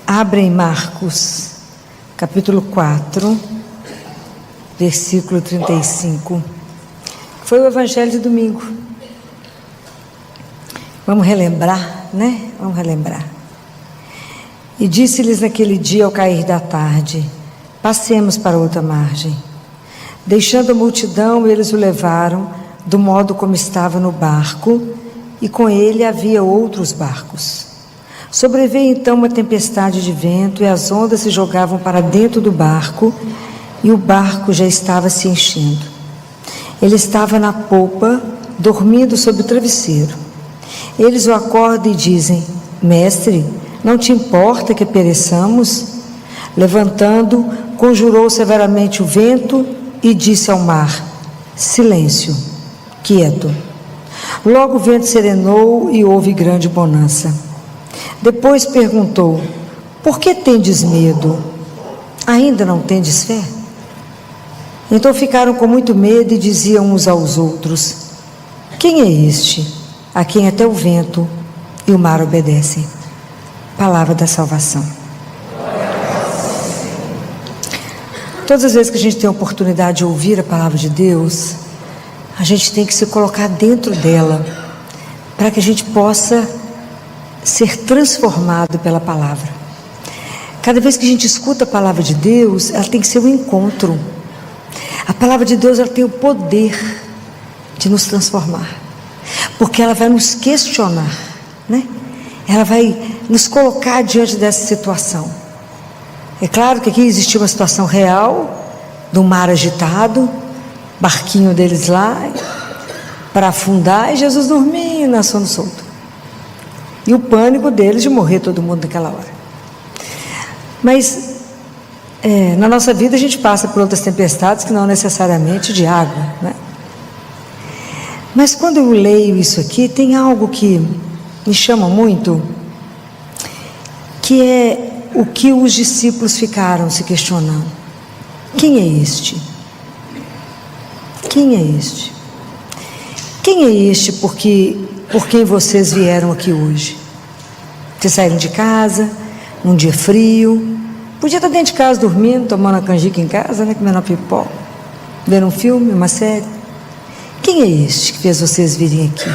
Abrem Marcos, capítulo 4, versículo 35. Foi o evangelho de domingo. Vamos relembrar, né? Vamos relembrar. E disse-lhes naquele dia ao cair da tarde: passemos para outra margem. Deixando a multidão, eles o levaram do modo como estava no barco, e com ele havia outros barcos. Sobreveio então uma tempestade de vento, e as ondas se jogavam para dentro do barco, e o barco já estava se enchendo. Ele estava na popa, dormindo sob o travesseiro. Eles o acordam e dizem: Mestre, não te importa que pereçamos? Levantando, conjurou severamente o vento e disse ao mar: silêncio, quieto. Logo o vento serenou e houve grande bonança. Depois perguntou: por que tendes medo? Ainda não tendes fé? Então ficaram com muito medo e diziam uns aos outros: quem é este, a quem até o vento e o mar obedecem? Palavra da salvação. Todas as vezes que a gente tem a oportunidade de ouvir a palavra de Deus, a gente tem que se colocar dentro dela, para que a gente possa ser transformado pela palavra. Cada vez que a gente escuta a palavra de Deus, ela tem que ser um encontro. A palavra de Deus, ela tem o poder de nos transformar, porque ela vai nos questionar, né? Ela vai nos colocar diante dessa situação. É claro que aqui existiu uma situação real, do mar agitado, barquinho deles lá, para afundar, e Jesus dormindo, na sono solto. E o pânico deles de morrer todo mundo naquela hora. Mas, na nossa vida a gente passa por outras tempestades que não necessariamente de água, né? Mas quando eu leio isso aqui, tem algo que me chama muito, que é o que os discípulos ficaram se questionando. Quem é este? Quem é este? Quem é este por quem vocês vieram aqui hoje? Vocês saíram de casa, num dia frio, podia estar dentro de casa dormindo, tomando a canjica em casa, né, comendo uma pipoca, vendo um filme, uma série. Quem é este que fez vocês virem aqui?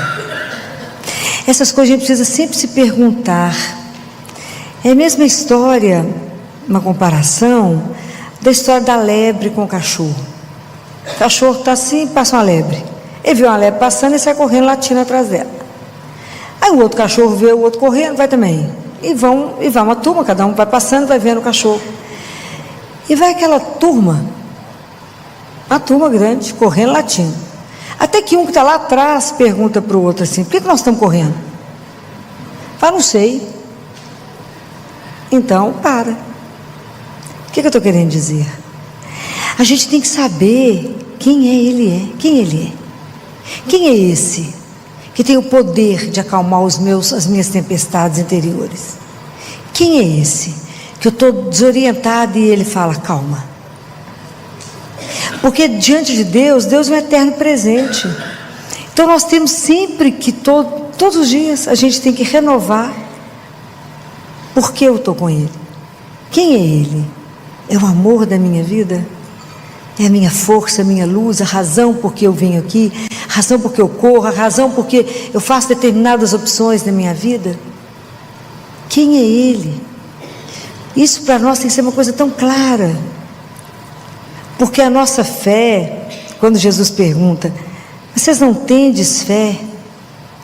Essas coisas a gente precisa sempre se perguntar. É a mesma história, uma comparação, da história da lebre com o cachorro. O cachorro está assim, passa uma lebre. Ele vê uma lebre passando e sai correndo, latindo atrás dela. Aí o outro cachorro vê o outro correndo, vai também. E vai uma turma, cada um vai passando, vai vendo o cachorro. E vai aquela turma, uma turma grande, correndo, latindo. Até que um que está lá atrás pergunta para o outro assim: por que nós estamos correndo? Fala: não sei. Então, para. O que eu estou querendo dizer? A gente tem que saber quem ele é. Quem ele é? Quem é esse que tem o poder de acalmar as minhas tempestades interiores? Quem é esse que eu estou desorientada e ele fala: calma? Porque diante de Deus, Deus é um eterno presente. Então nós temos sempre que, todos os dias, a gente tem que renovar. Por que eu estou com Ele? Quem é Ele? É o amor da minha vida? É a minha força, a minha luz, a razão por que eu venho aqui, a razão por que eu corro, a razão por que eu faço determinadas opções na minha vida? Quem é Ele? Isso para nós tem que ser uma coisa tão clara, porque a nossa fé, quando Jesus pergunta: vocês não tendes fé?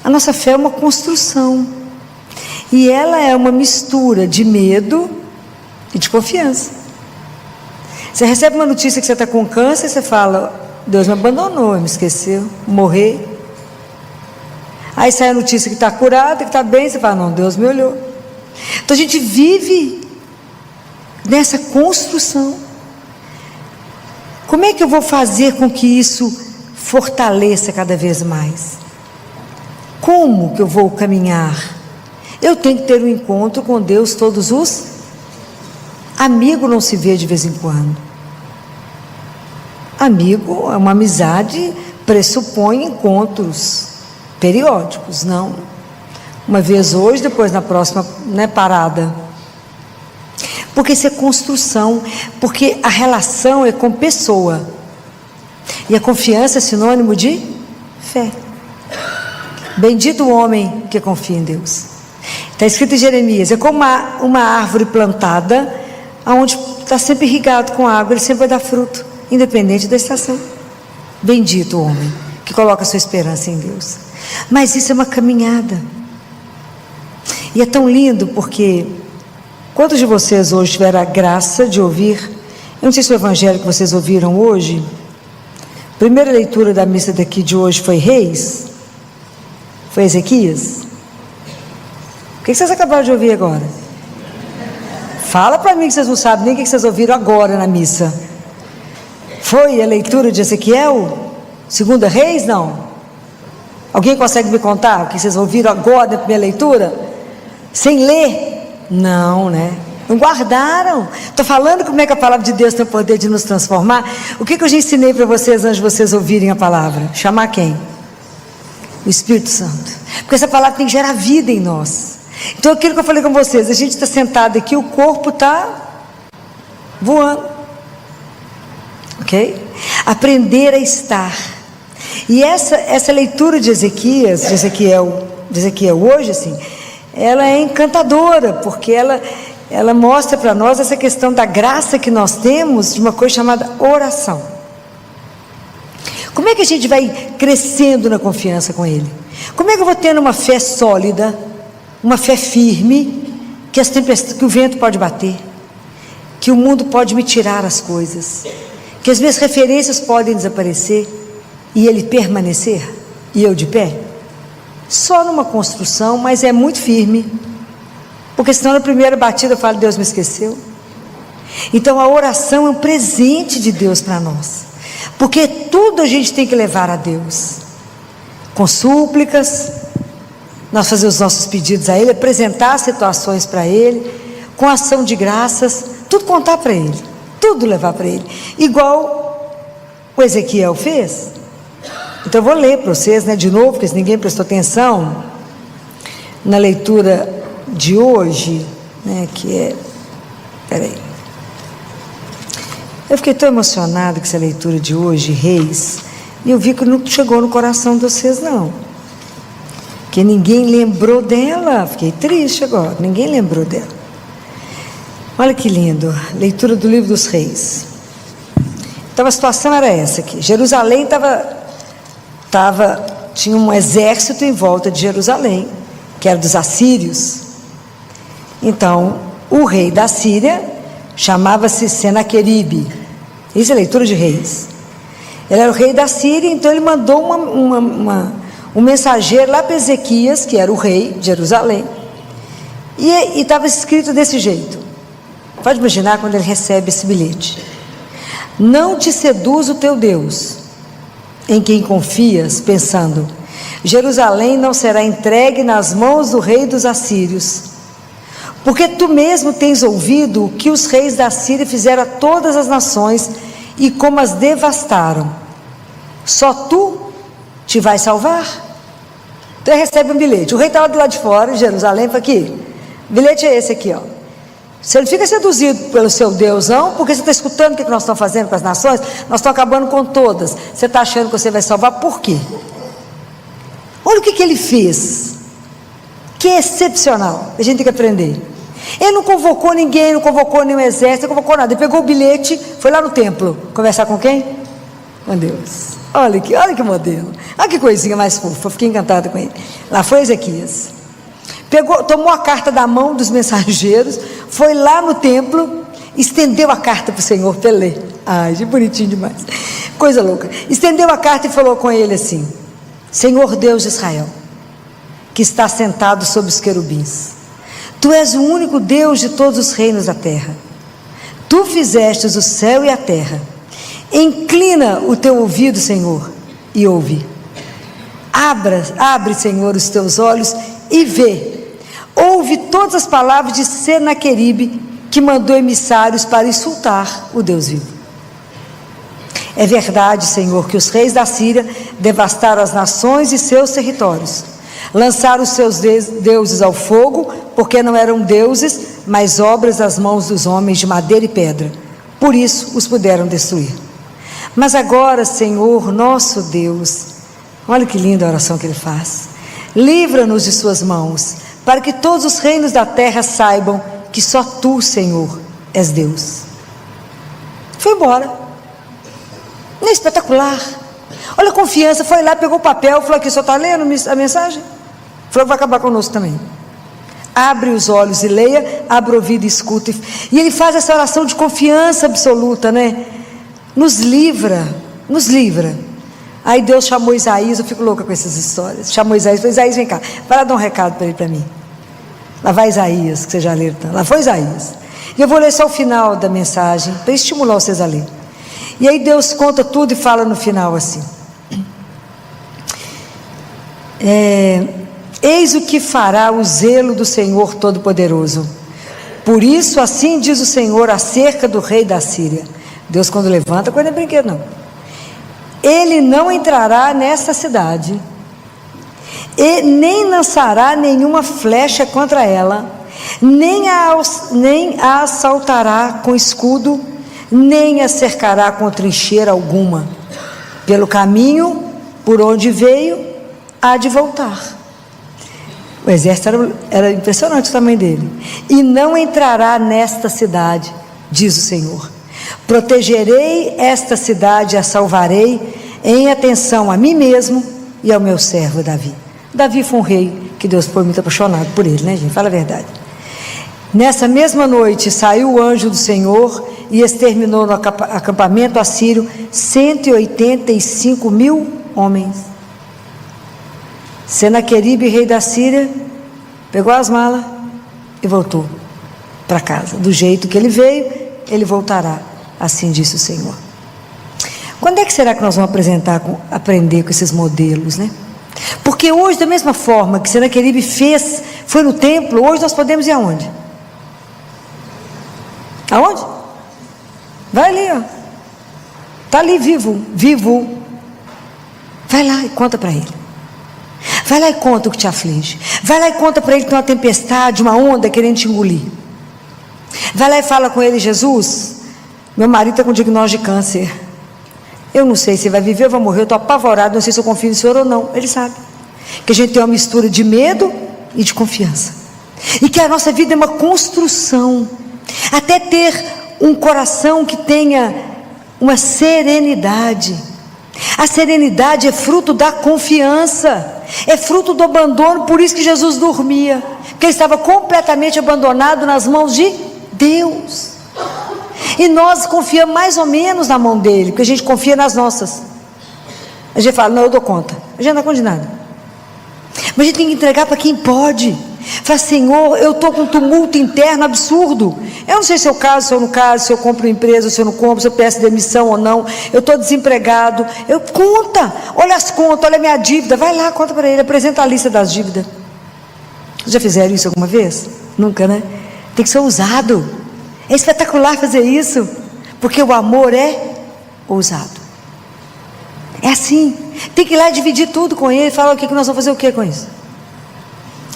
A nossa fé é uma construção, e ela é uma mistura de medo e de confiança. Você recebe uma notícia que você está com câncer e você fala: Deus me abandonou, me esqueceu, morrer. Aí sai a notícia que está curada, que está bem, você fala: não, Deus me olhou. Então a gente vive nessa construção. Como é que eu vou fazer com que isso fortaleça cada vez mais? Como que eu vou caminhar? Eu tenho que ter um encontro com Deus todos os... Amigo não se vê de vez em quando. Amigo, uma amizade pressupõe encontros periódicos, não uma vez hoje, depois na próxima, né, parada. Porque isso é construção, porque a relação é com pessoa. E a confiança é sinônimo de fé. Bendito o homem que confia em Deus. Está escrito em Jeremias, é como uma árvore plantada, onde está sempre irrigado com água, ele sempre vai dar fruto, independente da estação. Bendito o homem que coloca sua esperança em Deus. Mas isso é uma caminhada. E é tão lindo porque quantos de vocês hoje tiveram a graça de ouvir, eu não sei se o evangelho que vocês ouviram hoje, primeira leitura da missa daqui de hoje foi Reis? Foi Ezequias? O que vocês acabaram de ouvir agora? Fala para mim que vocês não sabem nem o que vocês ouviram agora na missa. Foi a leitura de Ezequiel? Segunda Reis? Não? Alguém consegue me contar o que vocês ouviram agora na primeira leitura? Sem ler? Não, né? Não guardaram. Estou falando como é que a palavra de Deus tem o poder de nos transformar. O que eu já ensinei para vocês antes de vocês ouvirem a palavra? Chamar quem? O Espírito Santo. Porque essa palavra tem que gerar vida em nós. Então aquilo que eu falei com vocês, a gente está sentado aqui, o corpo está voando. Ok? Aprender a estar. E essa leitura de Ezequiel hoje, assim, ela é encantadora, porque ela mostra para nós essa questão da graça que nós temos de uma coisa chamada oração. Como é que a gente vai crescendo na confiança com Ele? Como é que eu vou tendo uma fé sólida, uma fé firme, que o vento pode bater, que o mundo pode me tirar as coisas, que as minhas referências podem desaparecer e Ele permanecer, e eu de pé? Só numa construção, mas é muito firme, porque senão na primeira batida eu falo, Deus me esqueceu. Então a oração é um presente de Deus para nós, porque tudo a gente tem que levar a Deus, com súplicas, nós fazer os nossos pedidos a Ele, apresentar situações para Ele, com ação de graças, tudo contar para Ele, tudo levar para Ele, igual o Ezequiel fez. Então eu vou ler para vocês, né, de novo, porque se ninguém prestou atenção, na leitura de hoje, né, que é, peraí, eu fiquei tão emocionado com essa leitura de hoje, Reis, e eu vi que não chegou no coração de vocês não, que ninguém lembrou dela, fiquei triste agora, ninguém lembrou dela. Olha que lindo, leitura do livro dos Reis. Então a situação era essa aqui, Jerusalém tinha um exército em volta de Jerusalém, que era dos assírios. Então o rei da Síria chamava-se Senaqueribe. Isso é leitura de Reis. Ele era o rei da Síria, então ele mandou um mensageiro lá para Ezequias, que era o rei de Jerusalém, e estava escrito desse jeito. Pode imaginar quando ele recebe esse bilhete: não te seduz o teu Deus, em quem confias, pensando, Jerusalém não será entregue nas mãos do rei dos assírios, porque tu mesmo tens ouvido o que os reis da Síria fizeram a todas as nações e como as devastaram. Só tu te vais salvar? Então ele recebe um bilhete, o rei estava do lado de fora, em Jerusalém, fala aqui, o bilhete é esse aqui, ó. Você não fica seduzido pelo seu Deus, não, porque você está escutando o que nós estamos fazendo com as nações, nós estamos acabando com todas, você está achando que você vai salvar, por quê? Olha o que ele fez, que é excepcional, a gente tem que aprender. Ele não convocou ninguém, não convocou nenhum exército, não convocou nada, ele pegou o bilhete, foi lá no templo, conversar com quem? Com Deus. Olha que modelo, olha que coisinha mais fofa, fiquei encantada com ele. Lá foi Ezequias, tomou a carta da mão dos mensageiros, foi lá no templo, estendeu a carta para o Senhor para ele ler. Ai, que bonitinho demais, coisa louca. Estendeu a carta e falou com ele assim: Senhor Deus de Israel, que está sentado sobre os querubins, tu és o único Deus de todos os reinos da terra. Tu fizestes o céu e a terra. Inclina o teu ouvido, Senhor, e ouve. Abre, Senhor, os teus olhos e vê. Ouve todas as palavras de Senaqueribe, que mandou emissários para insultar o Deus vivo. É verdade, Senhor, que os reis da Síria devastaram as nações e seus territórios, lançaram os seus deuses ao fogo, porque não eram deuses, mas obras das mãos dos homens de madeira e pedra. Por isso os puderam destruir. Mas agora, Senhor, nosso Deus, olha que linda a oração que ele faz. Livra-nos de suas mãos, para que todos os reinos da terra saibam que só tu, Senhor, és Deus. Foi embora. Não é espetacular? Olha a confiança, foi lá, pegou o papel, falou aqui, só está lendo a mensagem? Falou que vai acabar conosco também. Abre os olhos e leia, abre o ouvido e escuta. E ele faz essa oração de confiança absoluta, né? Nos livra, nos livra. Aí Deus chamou Isaías, eu fico louca com essas histórias. Chamou Isaías, falou: Isaías, vem cá, vai lá dar um recado para ele, para mim. Lá vai Isaías, que você já leu, lá foi Isaías. E eu vou ler só o final da mensagem, para estimular vocês a ler. E aí Deus conta tudo e fala no final assim: eis o que fará o zelo do Senhor Todo-Poderoso. Por isso, assim diz o Senhor acerca do rei da Síria. Deus, quando levanta, coisa não é brinquedo, não. Ele não entrará nesta cidade, e nem lançará nenhuma flecha contra ela, nem a assaltará com escudo, nem a cercará com trincheira alguma. Pelo caminho por onde veio, há de voltar. O exército era impressionante o tamanho dele. E não entrará nesta cidade, diz o Senhor. Protegerei esta cidade e a salvarei, em atenção a mim mesmo e ao meu servo Davi. Davi foi um rei que Deus foi muito apaixonado por ele, né, gente? Fala a verdade. Nessa mesma noite saiu o anjo do Senhor e exterminou no acampamento assírio 185 mil homens. Senaqueribe, rei da Síria, pegou as malas e voltou para casa. Do jeito que ele veio, ele voltará. Assim disse o Senhor. Quando é que será que nós vamos aprender com esses modelos, né? Porque hoje, da mesma forma que Senaqueribe fez, foi no templo, hoje nós podemos ir aonde? Aonde? Vai ali, ó. Está ali vivo. Vai lá e conta para ele. Vai lá e conta o que te aflige. Vai lá e conta para ele que tem uma tempestade, uma onda querendo te engolir. Vai lá e fala com ele: Jesus, meu marido está com diagnóstico de câncer. Eu não sei se vai viver ou vai morrer, eu estou apavorado, não sei se eu confio no Senhor ou não. Ele sabe que a gente tem uma mistura de medo e de confiança, e que a nossa vida é uma construção, até ter um coração que tenha uma serenidade. A serenidade é fruto da confiança, é fruto do abandono. Por isso que Jesus dormia, porque ele estava completamente abandonado nas mãos de Deus. E nós confiamos mais ou menos na mão dele, porque a gente confia nas nossas. A gente fala: não, eu dou conta. A gente não dá conta de nada. Mas a gente tem que entregar para quem pode. Fala: Senhor, eu estou com um tumulto interno absurdo. Eu não sei se eu caso, se eu não caso, se eu compro uma empresa, se eu não compro, se eu peço demissão ou não. Eu estou desempregado. Conta, olha as contas, olha a minha dívida. Vai lá, conta para ele, apresenta a lista das dívidas. Vocês já fizeram isso alguma vez? Nunca, né? Tem que ser ousado. É espetacular fazer isso, porque o amor é ousado. É assim. Tem que ir lá e dividir tudo com ele. Fala: o que nós vamos fazer, o que com isso?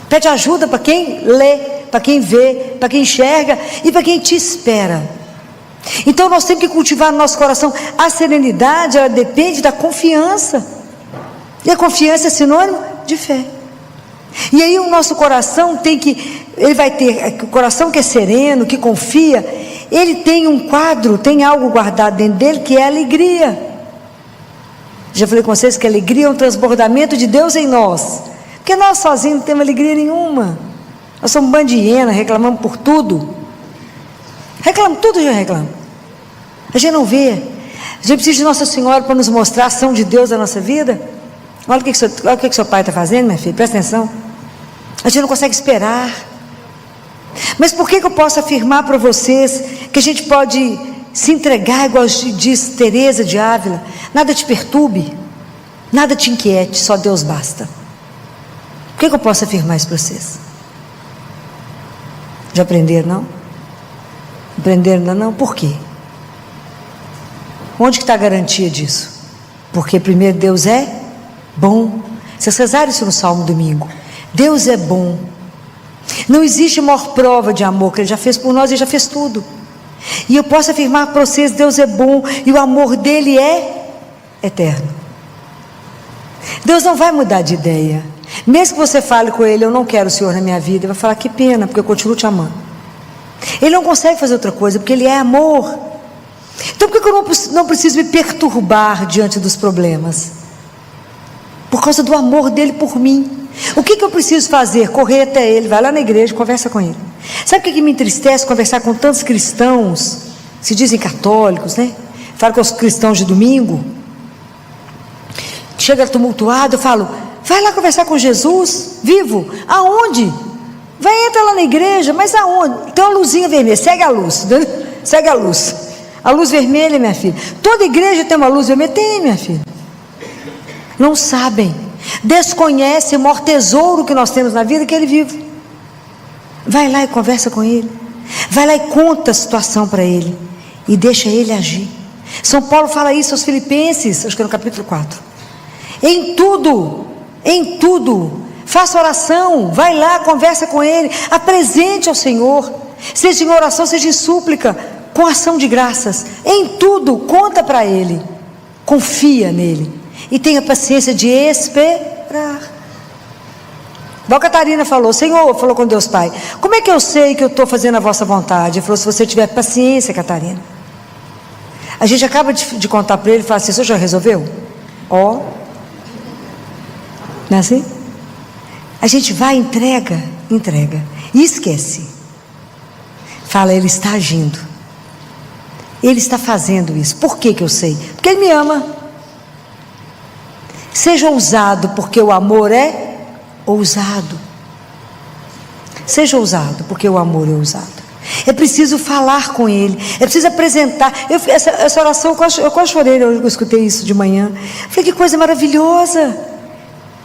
Pede ajuda para quem lê, para quem vê, para quem enxerga e para quem te espera. Então nós temos que cultivar no nosso coração a serenidade. Ela depende da confiança, e a confiança é sinônimo de fé. E aí o nosso coração ele vai ter, o coração que é sereno, que confia, ele tem um quadro, tem algo guardado dentro dele, que é a alegria. Já falei com vocês que a alegria é um transbordamento de Deus em nós, porque nós sozinhos não temos alegria nenhuma. Nós somos um bando de hiena, reclamamos por tudo. Reclamamos tudo, a gente reclama. A gente não vê. A gente precisa de Nossa Senhora para nos mostrar a ação de Deus na nossa vida. Olha o que seu pai está fazendo, minha filha, presta atenção. A gente não consegue esperar. Mas por que eu posso afirmar para vocês que a gente pode se entregar, igual diz Teresa de Ávila? Nada te perturbe, nada te inquiete, só Deus basta. Por que eu posso afirmar isso para vocês? Já aprenderam, não? Aprenderam ainda não? Por quê? Onde que está a garantia disso? Porque primeiro Deus é bom. Vocês rezaram isso no Salmo domingo. Deus é bom. Não existe maior prova de amor que Ele já fez por nós. Ele já fez tudo. E eu posso afirmar para vocês: Deus é bom e o amor dele é eterno. Deus não vai mudar de ideia. Mesmo que você fale com Ele: eu não quero o Senhor na minha vida, Ele vai falar: que pena, porque eu continuo te amando. Ele não consegue fazer outra coisa, porque Ele é amor. Então por que eu não preciso me perturbar diante dos problemas? Por causa do amor dele por mim. O que eu preciso fazer? Correr até Ele, vai lá na igreja, conversa com Ele. Sabe o que me entristece? Conversar com tantos cristãos, se dizem católicos, né? Falo com os cristãos de domingo, chega tumultuado, eu falo: vai lá conversar com Jesus, vivo. Aonde? Vai, entra lá na igreja, mas aonde? Tem uma luzinha vermelha, segue a luz, segue a luz. A luz vermelha, minha filha. Toda igreja tem uma luz vermelha? Tem, minha filha. Não sabem, desconhecem o maior tesouro que nós temos na vida, que Ele vive. Vai lá e conversa com Ele. Vai lá e conta a situação para Ele. E deixa Ele agir. São Paulo fala isso aos Filipenses, acho que é no capítulo 4. Em tudo, faça oração, vai lá, conversa com Ele, apresente ao Senhor, seja em oração, seja em súplica, com ação de graças. Em tudo, conta para Ele, confia nele e tenha paciência de esperar. Igual a Catarina falou: Senhor, falou com Deus Pai, como é que eu sei que eu estou fazendo a vossa vontade? Ele falou: se você tiver paciência, Catarina. A gente acaba de contar para ele e fala assim: o senhor já resolveu? Ó, não é assim? A gente vai, entrega e esquece. Fala: Ele está agindo, Ele está fazendo isso. Por que eu sei? Porque Ele me ama. Seja ousado, porque o amor é ousado. Seja ousado, porque o amor é ousado. É preciso falar com Ele, é preciso apresentar. Essa oração, eu quase chorei, eu escutei isso de manhã. Falei: que coisa maravilhosa.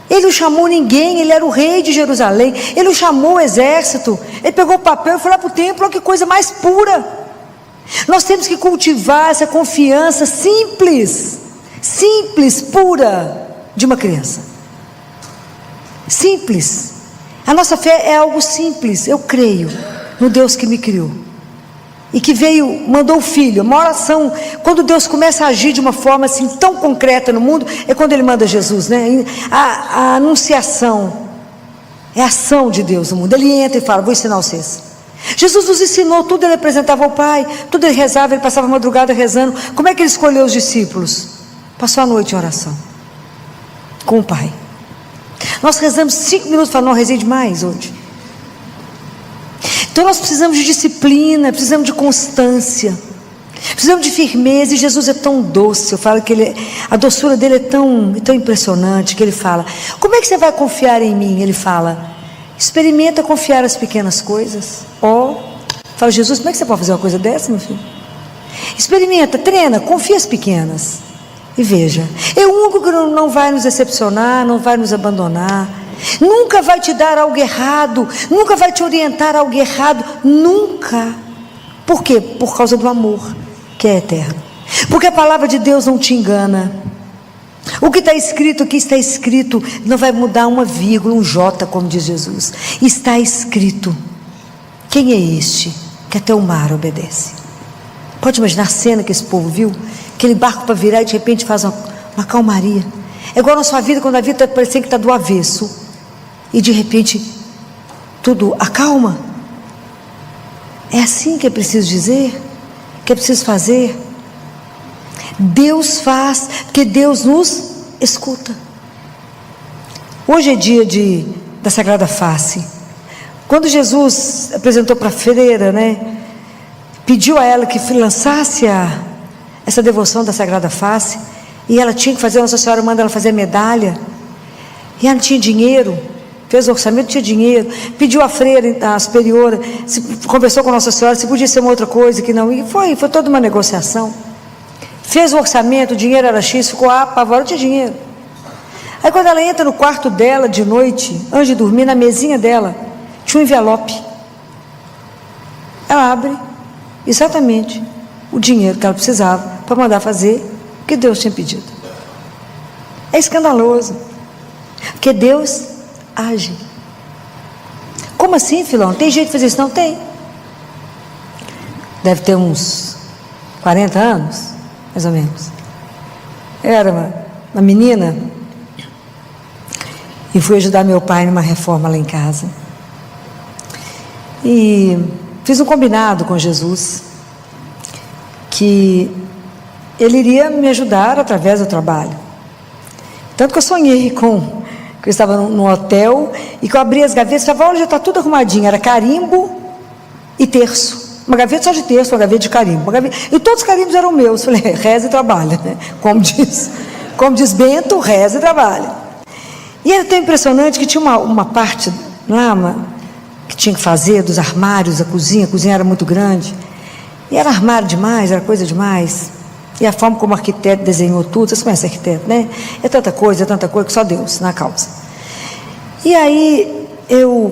Ele não chamou ninguém, Ele era o rei de Jerusalém. Ele não chamou o exército. Ele pegou o papel e foi lá para o templo. Olha que coisa mais pura. Nós temos que cultivar essa confiança simples, pura, de uma criança. Simples. A nossa fé é algo simples. Eu creio no Deus que me criou e que veio, mandou o Filho. Uma oração, quando Deus começa a agir de uma forma assim tão concreta no mundo, é quando Ele manda Jesus, né? A anunciação é a ação de Deus no mundo. Ele entra e fala: vou ensinar vocês. Jesus nos ensinou tudo. Ele apresentava ao Pai, tudo Ele rezava, Ele passava a madrugada rezando. Como é que Ele escolheu os discípulos? Passou a noite em oração com o Pai. Nós rezamos 5 minutos, falando: não, rezei demais hoje. Então nós precisamos de disciplina, precisamos de constância, precisamos de firmeza. E Jesus é tão doce. Eu falo que a doçura dele é tão impressionante, que Ele fala: como é que você vai confiar em mim? Ele fala: experimenta confiar as pequenas coisas. Fala: Jesus, como é que você pode fazer uma coisa dessa, meu filho? Experimenta, treina, confia as pequenas e veja. É o único que não vai nos decepcionar, não vai nos abandonar, nunca vai te dar algo errado, nunca vai te orientar a algo errado, nunca. Por quê? Por causa do amor que é eterno. Porque a palavra de Deus não te engana. O que está escrito aqui está escrito, não vai mudar uma vírgula, um J, como diz Jesus. Está escrito. Quem é este que até o mar obedece? Pode imaginar a cena que esse povo viu? Aquele barco para virar e de repente faz uma calmaria. É igual na sua vida, quando a vida está parecendo que está do avesso e de repente tudo acalma. É assim que é preciso dizer, que é preciso fazer. Deus faz, porque Deus nos escuta. Hoje é dia da Sagrada Face. Quando Jesus apresentou para a freira, né, pediu a ela que lançasse essa devoção da Sagrada Face, e ela tinha que fazer, Nossa Senhora manda ela fazer medalha, e ela não tinha dinheiro, fez o orçamento, tinha dinheiro, pediu à freira, a superiora, conversou com Nossa Senhora, se podia ser uma outra coisa, que não, e foi toda uma negociação. Fez o orçamento, o dinheiro era X, ficou apavorada, não tinha dinheiro. Aí quando ela entra no quarto dela de noite, antes de dormir, na mesinha dela tinha um envelope. Ela abre exatamente o dinheiro que ela precisava para mandar fazer o que Deus tinha pedido. É escandaloso, porque Deus age. Como assim, Filó? Não tem jeito de fazer isso? Não tem. Deve ter uns 40 anos, mais ou menos. Era uma menina e fui ajudar meu pai numa reforma lá em casa. E fiz um combinado com Jesus que ele iria me ajudar através do trabalho. Tanto que eu sonhei que eu estava num hotel e que eu abri as gavetas e falava, olha, já está tudo arrumadinho. Era carimbo e terço. Uma gaveta só de terço, uma gaveta de carimbo. E todos os carimbos eram meus. Falei, reza e trabalha, né? Como diz Bento, reza e trabalha. E era tão impressionante que tinha uma parte lá, que tinha que fazer dos armários, a cozinha era muito grande. E era armário demais, era coisa demais. E a forma como o arquiteto desenhou tudo, vocês conhecem arquiteto, né? É tanta coisa que só Deus na causa. E aí,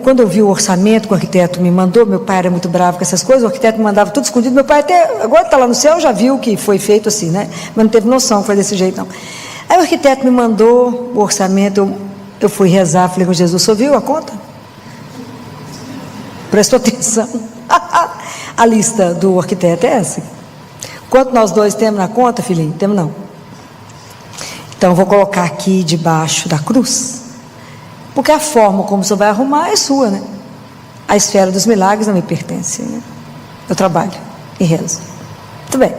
quando eu vi o orçamento que o arquiteto me mandou, meu pai era muito bravo com essas coisas, o arquiteto me mandava tudo escondido, meu pai até, agora está lá no céu, já viu que foi feito assim, né? Mas não teve noção que foi desse jeito, não. Aí o arquiteto me mandou o orçamento, eu fui rezar, falei com Jesus, o senhor viu a conta? Prestou atenção. A lista do arquiteto é essa. Quanto nós dois temos na conta, filhinho? Temos não. Então, eu vou colocar aqui debaixo da cruz, porque a forma como o senhor vai arrumar é sua, né? A esfera dos milagres não me pertence, né? Eu trabalho e rezo. Muito bem.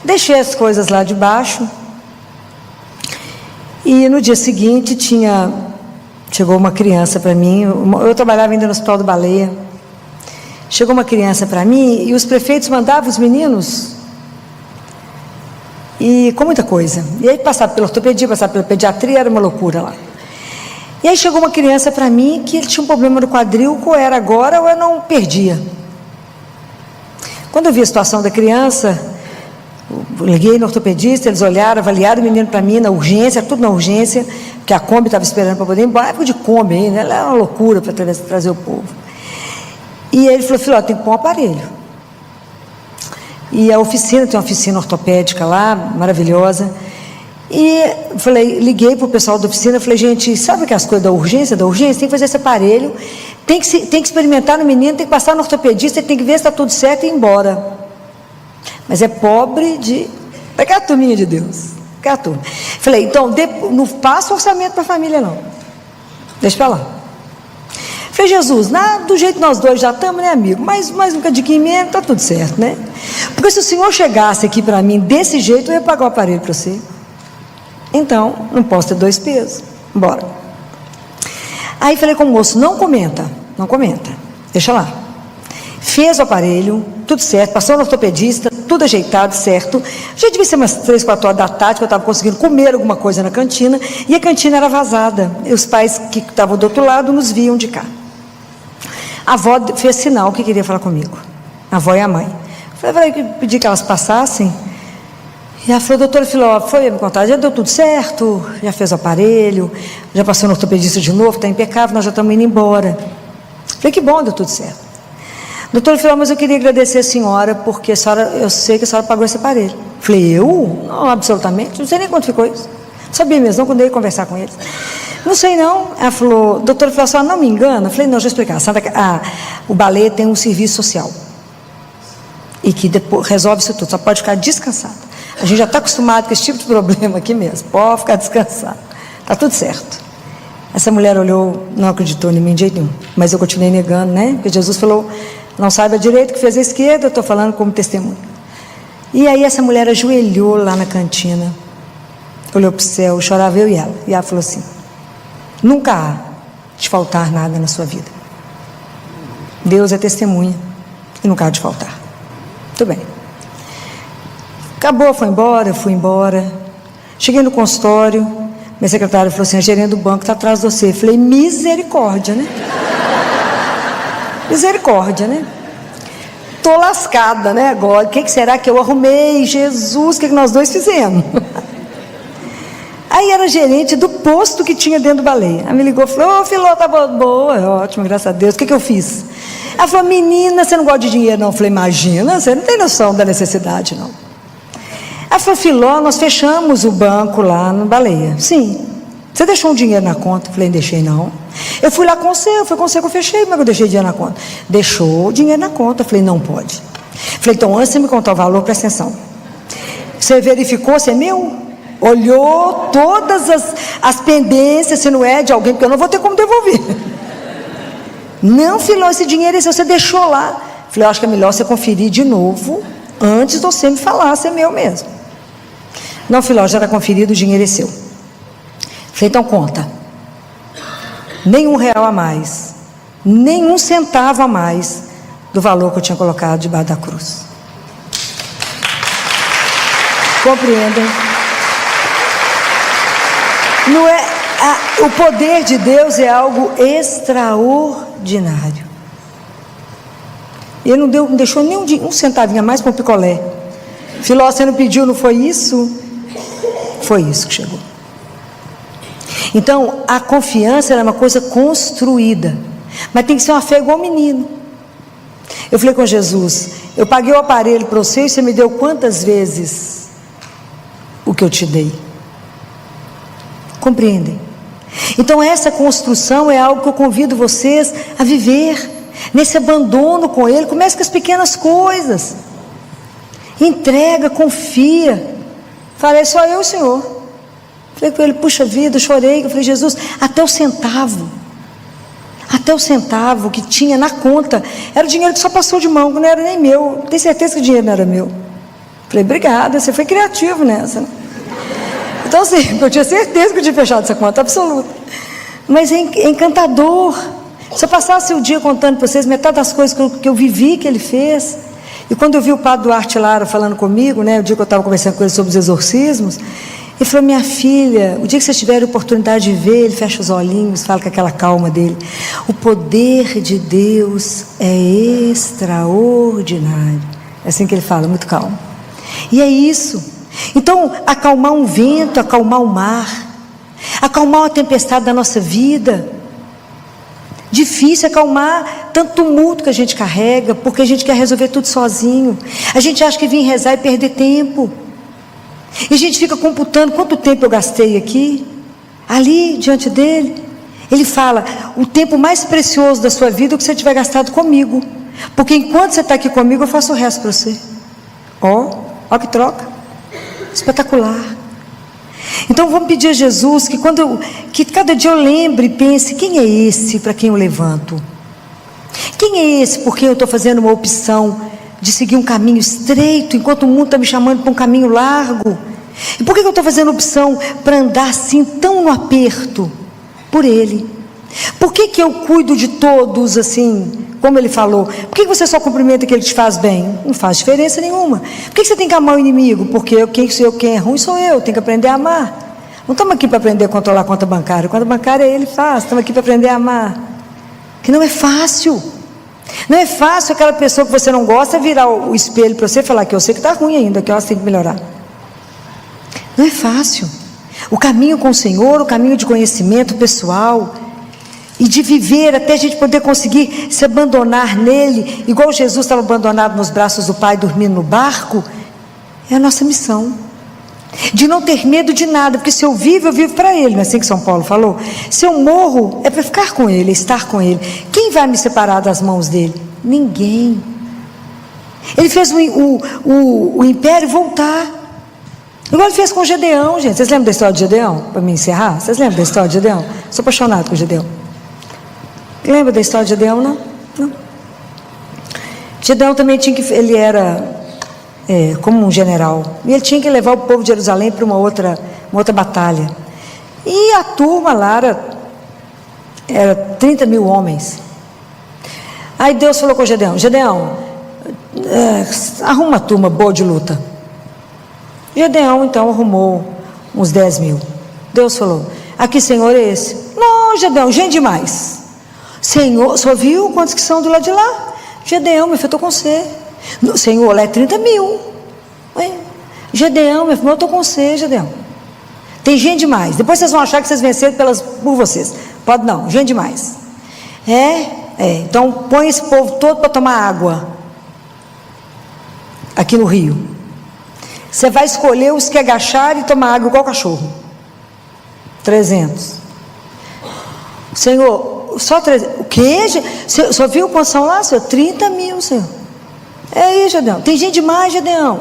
Deixei as coisas lá debaixo. E no dia seguinte chegou uma criança para mim. Eu trabalhava ainda no Hospital do Baleia. Chegou uma criança para mim e os prefeitos mandavam os meninos e com muita coisa. E aí passava pela ortopedia, passava pela pediatria, era uma loucura lá. E aí chegou uma criança para mim que ele tinha um problema no quadril, ou era agora ou eu não perdia. Quando eu vi a situação da criança, liguei no ortopedista, eles olharam, avaliaram o menino para mim na urgência, tudo na urgência, porque a Kombi estava esperando para poder ir embora, época de Kombi ainda, ela era uma loucura para trazer o povo. E ele falou, filho, tem que pôr um aparelho. E a oficina, tem uma oficina ortopédica lá, maravilhosa. E liguei para o pessoal da oficina, falei, gente, sabe que as coisas da urgência, tem que fazer esse aparelho, tem que experimentar no menino, tem que passar no ortopedista, tem que ver se está tudo certo e ir embora. Mas é pobre de... Pega a turminha de Deus. Pega a turma. Falei, então, não passa orçamento para a família, não. Deixa para lá. Falei, Jesus, do jeito que nós dois já estamos, né, amigo? Mais um cadinho menos, está tudo certo, né? Porque se o senhor chegasse aqui para mim desse jeito, eu ia pagar o aparelho para você. Então, não posso ter dois pesos. Bora. Aí falei com o moço, não comenta, deixa lá. Fez o aparelho, tudo certo, passou no ortopedista, tudo ajeitado, certo. Já devia ser umas 3, 4 horas da tarde, que eu estava conseguindo comer alguma coisa na cantina, e a cantina era vazada. E os pais que estavam do outro lado nos viam de cá. A avó fez sinal que queria falar comigo. A avó e a mãe. Falei, pedi que elas passassem. E ela falou, doutora Filó, foi me contar, já deu tudo certo, já fez o aparelho, já passou no ortopedista de novo, está impecável, nós já estamos indo embora. Falei, que bom, deu tudo certo. Doutora Filó, mas eu queria agradecer a senhora, porque eu sei que a senhora pagou esse aparelho. Falei, eu? Não, absolutamente, não sei nem quanto ficou isso. Não sabia mesmo, não, quando eu ia conversar com eles. Não sei não. Ela falou, doutora Filó, a senhora não me engana? Eu falei, não, deixa eu explicar. O Baleia tem um serviço social. E que depois resolve isso tudo, só pode ficar descansada. A gente já está acostumado com esse tipo de problema aqui mesmo. Pode ficar descansado. Está tudo certo. Essa mulher olhou, não acreditou em mim de jeito nenhum. Mas eu continuei negando, né? Porque Jesus falou, não saiba direito que fez a esquerda, eu estou falando como testemunho. E aí essa mulher ajoelhou lá na cantina, olhou para o céu, chorava eu e ela. E ela falou assim, nunca há de faltar nada na sua vida. Deus é testemunha e nunca há de faltar. Muito bem. Acabou, foi embora, eu fui embora. Cheguei no consultório, minha secretária falou assim, a gerente do banco está atrás de você. Eu falei, misericórdia, né? Misericórdia, né? Estou lascada, né, agora. O que será que eu arrumei? Jesus, o que nós dois fizemos? Aí era a gerente do posto que tinha dentro do Baleia. Ela me ligou e falou, Filó, tá boa, ótimo, graças a Deus. O que eu fiz? Ela falou, menina, você não gosta de dinheiro, não? Eu falei, imagina, você não tem noção da necessidade, não. Ela falou, Filó, nós fechamos o banco lá no Baleia. Sim, Você deixou um dinheiro na conta? Eu falei, não deixei não. Eu fui lá com você, foi com você que eu fechei, mas eu deixei dinheiro na conta. Deixou o dinheiro na conta. Eu falei, não pode. Eu falei, então antes de você me contar o valor, presta atenção. Você verificou se é meu? Olhou todas as pendências, se não é de alguém, porque eu não vou ter como devolver. Não, filho, esse dinheiro você deixou lá. Eu falei, eu acho que é melhor você conferir de novo, antes de você me falar se é meu mesmo. Não, filho, já está conferido, o dinheiro é seu. Eu falei, então conta. Nem R$1 a mais, nem 1 centavo a mais do valor que eu tinha colocado debaixo da cruz. Compreendem? Não é, o poder de Deus é algo extraordinário. Ele não deixou nem um centavinho a mais para um picolé. Filó, você não pediu, não foi isso? Foi isso que chegou. Então, a confiança era uma coisa construída, mas tem que ser uma fé igual menino. Eu falei com Jesus, eu paguei o aparelho para você e você me deu quantas vezes o que eu te dei? Compreendem? Então essa construção é algo que eu convido vocês a viver, nesse abandono com Ele. Comece com as pequenas coisas, entrega, confia. Falei, só eu, Senhor. Falei com Ele, puxa vida, eu chorei. Eu falei, Jesus, até o centavo que tinha na conta, era o dinheiro que só passou de mão, não era nem meu. Tenho certeza que o dinheiro não era meu. Falei, obrigada, você foi criativo nessa, né? Então assim, eu tinha certeza que eu tinha fechado essa conta, absoluta. Mas é encantador. Se eu passasse o dia contando para vocês metade das coisas que eu vivi, que Ele fez. E quando eu vi o padre Duarte Lara falando comigo, né, o dia que eu estava conversando com ele sobre os exorcismos, ele falou, minha filha, o dia que vocês tiverem a oportunidade de ver, ele fecha os olhinhos, fala com aquela calma dele, o poder de Deus é extraordinário. É assim que ele fala, muito calmo. E é isso. Então, acalmar um vento, acalmar o mar, acalmar uma tempestade da nossa vida. Difícil acalmar tanto tumulto que a gente carrega, porque a gente quer resolver tudo sozinho. A gente acha que vir rezar e perder tempo. E a gente fica computando quanto tempo eu gastei aqui, ali, diante dele. Ele fala, o tempo mais precioso da sua vida é o que você tiver gastado comigo. Porque enquanto você está aqui comigo, eu faço o resto para você. Ó que troca. Espetacular. Então vamos pedir a Jesus que cada dia eu lembre e pense, quem é esse para quem eu levanto? Quem é esse por quem eu estou fazendo uma opção de seguir um caminho estreito, enquanto o mundo está me chamando para um caminho largo? E por que eu estou fazendo opção para andar assim tão no aperto? Por Ele. Por que eu cuido de todos assim, como Ele falou? Por que você só cumprimenta aquele que te faz bem? Não faz diferença nenhuma. Por que você tem que amar o inimigo? Porque quem é ruim sou eu, tenho que aprender a amar. Não estamos aqui para aprender a controlar a conta bancária. A conta bancária Ele faz, estamos aqui para aprender a amar. Que não é fácil. Não é fácil aquela pessoa que você não gosta virar o espelho para você e falar que eu sei que está ruim ainda, que eu acho que tem que melhorar. Não é fácil. O caminho com o Senhor, o caminho de conhecimento pessoal e de viver até a gente poder conseguir se abandonar nele, igual Jesus estava abandonado nos braços do Pai, dormindo no barco, é a nossa missão. De não ter medo de nada, porque se eu vivo para Ele, não é assim que São Paulo falou? Se eu morro, é para ficar com Ele, é estar com Ele. Quem vai me separar das mãos dele? Ninguém. Ele fez o império voltar. Igual Ele fez com Gedeão, gente. Vocês lembram da história de Gedeão? Para me encerrar, vocês lembram da história de Gedeão? Sou apaixonado com Gedeão. Lembra da história de Gedeão, não? Não. Gedeão também ele era como um general, e ele tinha que levar o povo de Jerusalém para uma outra batalha, e a turma lá era 30 mil homens. Aí Deus falou com Gedeão, arruma uma turma boa de luta. Gedeão então arrumou uns 10 mil. Deus falou, aqui Senhor é esse? Não, Gedeão, gente demais. Senhor, só viu quantos que são do lado de lá? Gedeão, meu filho, eu estou com você. Senhor, lá é 30 mil. Gedeão, meu filho, eu estou com você, Gedeão. Tem gente demais. Depois vocês vão achar que vocês venceram por vocês. Pode não, gente demais. Então põe esse povo todo para tomar água aqui no rio. Você vai escolher os que agacharam e tomar água igual cachorro. 300. Senhor, só 300. O quê? O senhor viu quantos são lá, Senhor? 30 mil, Senhor. É aí, Gedeão. Tem gente demais, Gedeão.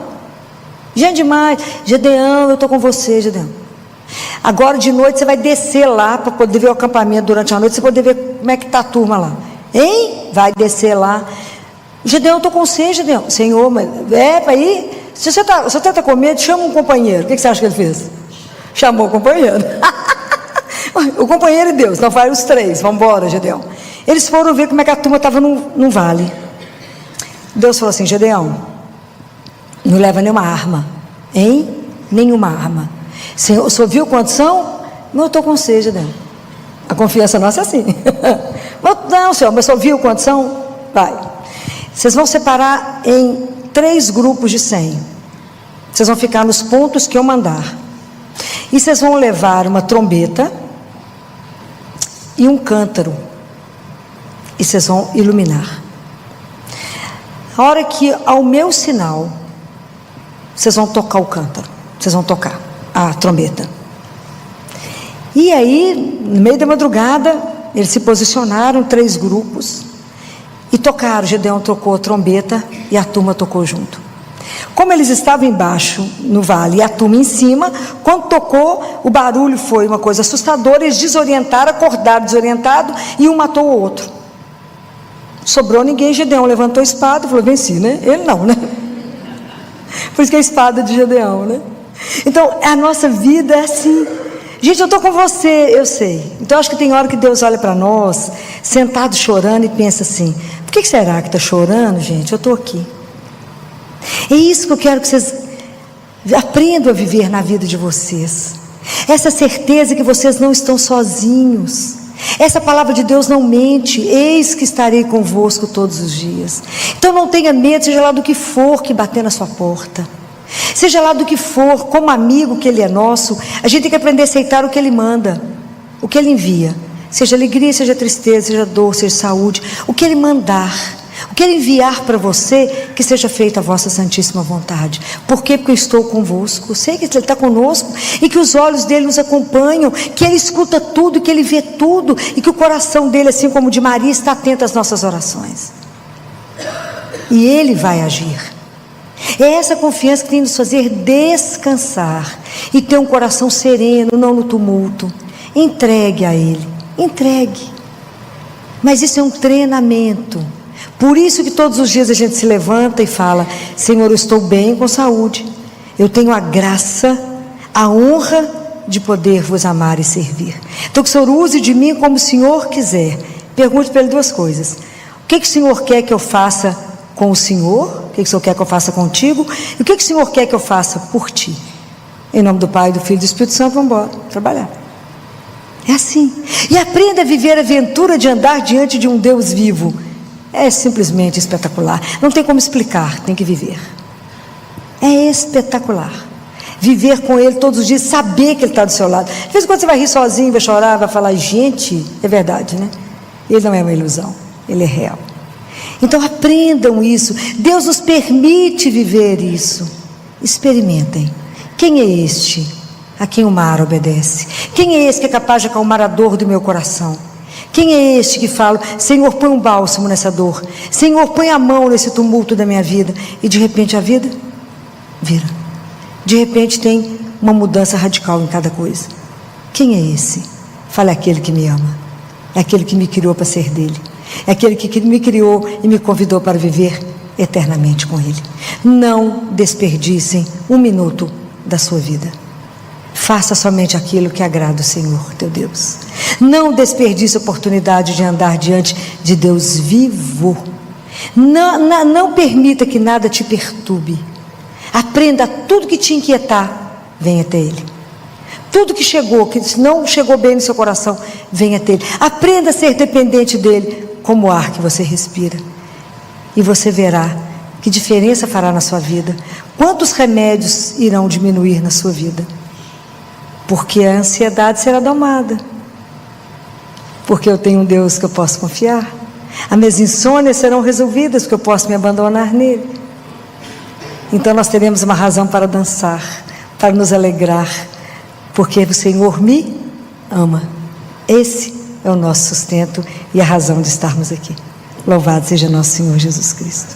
Gente demais. Gedeão, eu estou com você, Gedeão. Agora de noite você vai descer lá para poder ver o acampamento durante a noite, você poder ver como é que está a turma lá. Hein? Vai descer lá. Gedeão, eu estou com você, Gedeão. Senhor, mas para ir. Se você está com medo, chama um companheiro. O que você acha que ele fez? Chamou o companheiro. O companheiro e Deus. Então vai os 3. Vamos embora, Gedeão. Eles foram ver como é que a turma estava num vale. Deus falou assim: Gedeão, não leva nenhuma arma. Hein? Nenhuma arma. Senhor, o senhor viu quantos são? Não, eu estou com você, Gedeão. A confiança nossa é assim. Não, Senhor, mas o senhor viu quantos são? Vai. Vocês vão separar em 3 grupos de 100. Vocês vão ficar nos pontos que eu mandar. E vocês vão levar uma trombeta e um cântaro. E vocês vão iluminar. A hora que ao meu sinal, vocês vão tocar o cântaro. Vocês vão tocar a trombeta. E aí, no meio da madrugada, eles se posicionaram, 3 grupos, e tocaram. Gedeão tocou a trombeta e a turma tocou junto. Como eles estavam embaixo no vale e a turma em cima, quando tocou, o barulho foi uma coisa assustadora. Eles desorientaram, acordaram desorientado, e um matou o outro. Sobrou ninguém. Gedeão levantou a espada e falou: venci, né? Ele não, né? Por isso que é a espada de Gedeão, né? Então a nossa vida é assim. Gente, eu estou com você, eu sei. Então acho que tem hora que Deus olha para nós, sentado chorando, e pensa assim: por que será que está chorando, gente? Eu estou aqui. É isso que eu quero que vocês aprendam a viver na vida de vocês. Essa certeza que vocês não estão sozinhos. Essa palavra de Deus não mente: eis que estarei convosco todos os dias. Então não tenha medo, seja lá do que for que bater na sua porta, seja lá do que for, como amigo que Ele é nosso, a gente tem que aprender a aceitar o que Ele manda, o que Ele envia, seja alegria, seja tristeza, seja dor, seja saúde, o que Ele mandar, o que Ele enviar para você, que seja feita a vossa santíssima vontade. Por quê? Porque eu estou convosco. Eu sei que Ele está conosco, e que os olhos dEle nos acompanham, que Ele escuta tudo, que Ele vê tudo, e que o coração dEle, assim como o de Maria, está atento às nossas orações, e Ele vai agir. É essa confiança que tem de nos fazer descansar e ter um coração sereno, não no tumulto. Entregue a Ele, entregue. Mas isso é um treinamento. Por isso que todos os dias a gente se levanta e fala: Senhor, eu estou bem com saúde, eu tenho a graça, a honra de poder vos amar e servir. Então que o Senhor use de mim como o Senhor quiser. Pergunte para Ele 2 coisas: o que o Senhor quer que eu faça com o Senhor? O que o Senhor quer que eu faça contigo? E o que o Senhor quer que eu faça por ti? Em nome do Pai, do Filho e do Espírito Santo, vamos embora trabalhar. É assim. E aprenda a viver a aventura de andar diante de um Deus vivo. É simplesmente espetacular. Não tem como explicar, tem que viver. É espetacular. Viver com Ele todos os dias, saber que Ele está do seu lado. De vez em quando você vai rir sozinho, vai chorar, vai falar: gente, é verdade, né? Ele não é uma ilusão, Ele é real. Então aprendam isso. Deus nos permite viver isso. Experimentem. Quem é este a quem o mar obedece? Quem é esse que é capaz de acalmar a dor do meu coração? Quem é este que fala: Senhor, põe um bálsamo nessa dor, Senhor, põe a mão nesse tumulto da minha vida, e de repente a vida vira. De repente tem uma mudança radical em cada coisa. Quem é esse? Fala: é aquele que me ama, é aquele que me criou para ser dele, é aquele que me criou e me convidou para viver eternamente com Ele. Não desperdicem 1 minuto da sua vida. Faça somente aquilo que agrada o Senhor teu Deus. Não desperdice a oportunidade de andar diante de Deus vivo. Não permita que nada te perturbe. Aprenda: tudo que te inquietar, venha até Ele. Tudo que não chegou bem no seu coração, venha até Ele. Aprenda a ser dependente dEle, como o ar que você respira. E você verá que diferença fará na sua vida. Quantos remédios irão diminuir na sua vida? Porque a ansiedade será domada. Porque eu tenho um Deus que eu posso confiar. As minhas insônias serão resolvidas, porque eu posso me abandonar nele. Então nós teremos uma razão para dançar, para nos alegrar, porque o Senhor me ama. Esse é o nosso sustento e a razão de estarmos aqui. Louvado seja nosso Senhor Jesus Cristo.